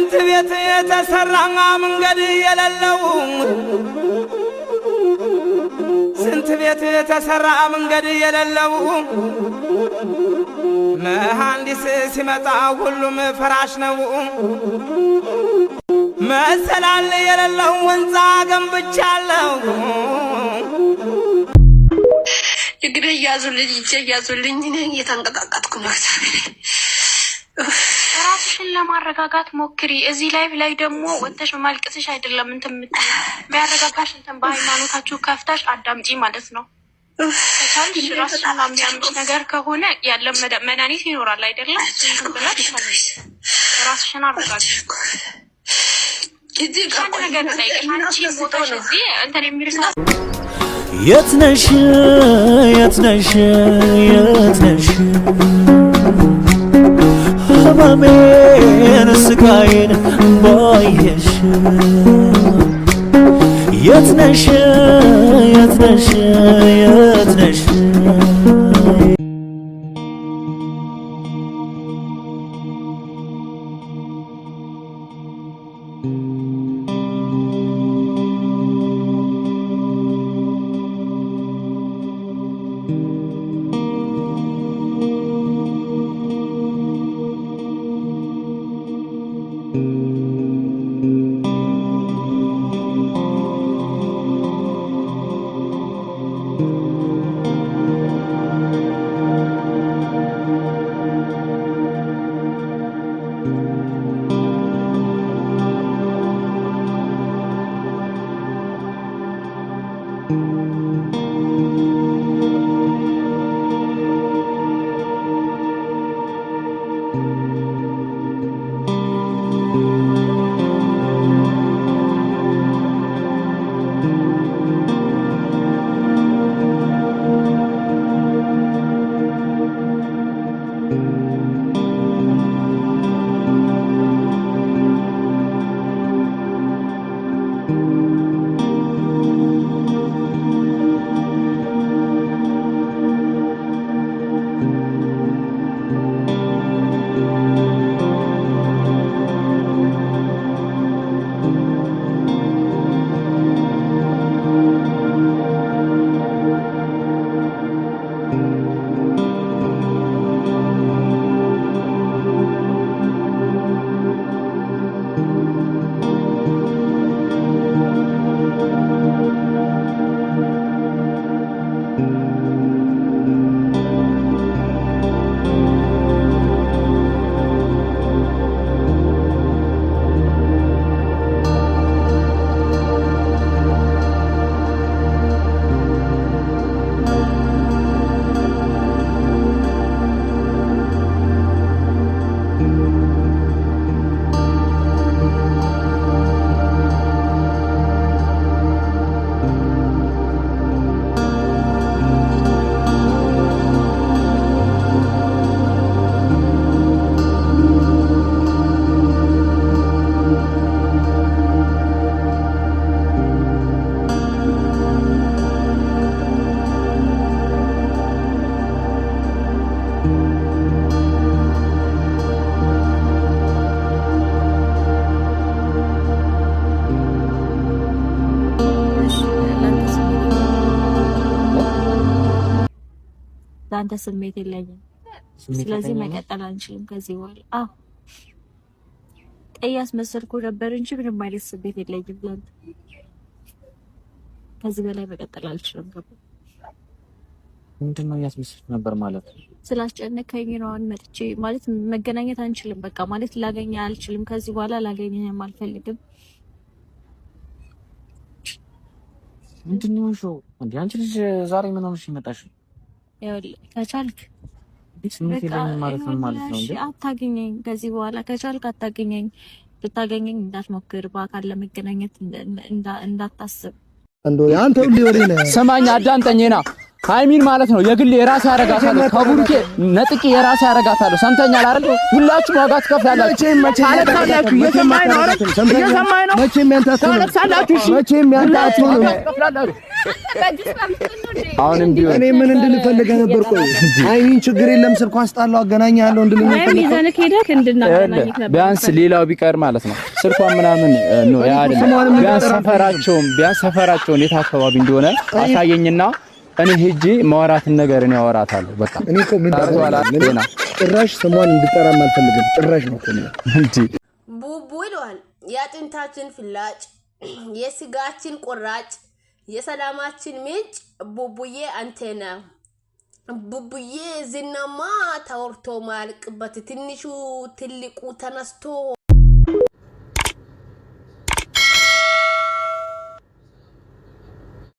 ስንት ቤት የተሰራ መንገድ የሌለው ስንት ቤት የተሰራ መንገድ የሌለው መሐንዲስ ሲመጣ ሁሉም ፍራሽ ነው መሰላል የሌለው ወንዛ ገንብቻለሁ እግሬ ያዙልኝ እጄ ያዙልኝ እኔ እየተንቀጣቀጥኩ ነው ራስሽን ለማረጋጋት ሞክሪ እዚህ ላይ ደግሞ ወጥተሽ ማልቀስሽ አይደለም እንትን የሚያረጋጋሽ እንትን በሃይማኖታችሁ ከፍታሽ አዳምጪ ማለት ነው ታልሽ ራስሽን የሚያምሽ ነገር ከሆነ ያለ መድኃኒት ይኖራል አይደለም እንትን ብለሽ ራስሽን አረጋጋሽ እዚህ ጋር ነገር ላይ አንቺ ሞተሽ እዚህ እንትን የሚርሳ የትነሽ ህመሜን ስቃዬን ባየሽ የትነሽ ላንተ ስሜት የለኝም ስለዚህ መቀጠል አንችልም ከዚህ በኋላ ቀያስ መሰልኩ ነበር እንጂ ምንም አይነት ስሜት የለኝም ላንተ ከዚህ በላይ መቀጠል አልችልም ገባ ምንድነው ያስመስል ነበር ማለት ስላስጨነቀኝ ነው አንመጥቼ ማለት መገናኘት አንችልም በቃ ማለት ላገኘ አልችልም ከዚህ በኋላ ላገኘህም አልፈልግም ምንድነው ሾው እንዴ አንቺ ልጅ ዛሬ ምን ሆነሽ መጣሽ ከቻልክ ስሜት የለኝም ማለት ነው እንዴ አታገኘኝ ከዚህ በኋላ ከቻልክ አታገኘኝ ልታገኘኝ እንዳትሞክር በአካል ለመገናኘት እንዳታስብ አንዶ ያንተ ሁሉ ይወሪነ ሰማኝ አዳምጠኝና ሃይሚን ማለት ነው የግል የራስ ያረጋታል ከቡርኬ ነጥቂ የራስ ያረጋታል ሰምተኛል አይደል ሁላችሁም ዋጋ ትከፍላላችሁ ታለቃላችሁ እየሰማኝ ነው አይደል እየሰማኝ ነው መቼም ያንተ አትሆንም መቼም ያንተ አትሆንም አሁንም ቢሆን እኔ ምን እንድልፈልግ ነበር? ቆይ አይሚን ችግር የለም ስልኳ አስጣለው አገናኛለሁ እንድልኝ ነበር። ሚዛንክ ሄደክ እንድናገናኝክ ነበር። ቢያንስ ሌላው ቢቀር ማለት ነው ስልኳን ምናምን ነው ያለ ቢያንስ ሰፈራቸውን የት አካባቢ እንደሆነ አሳየኝና እኔ ሄጄ ማውራትን ነገር ነው ያወራታለሁ። በቃ እኔ እኮ ምን ታረጋለህ? ጭራሽ ስሟን እንድጠራም አልፈልግም። ጭራሽ ነው እኮ እንዴ ቡቡ ይሏል። የአጥንታችን ፍላጭ፣ የስጋችን ቁራጭ፣ የሰላማችን ምንጭ ቡቡዬ አንተና ቡቡዬ ዝናማ ተወርቶ ማልቅበት ትንሹ ትልቁ ተነስቶ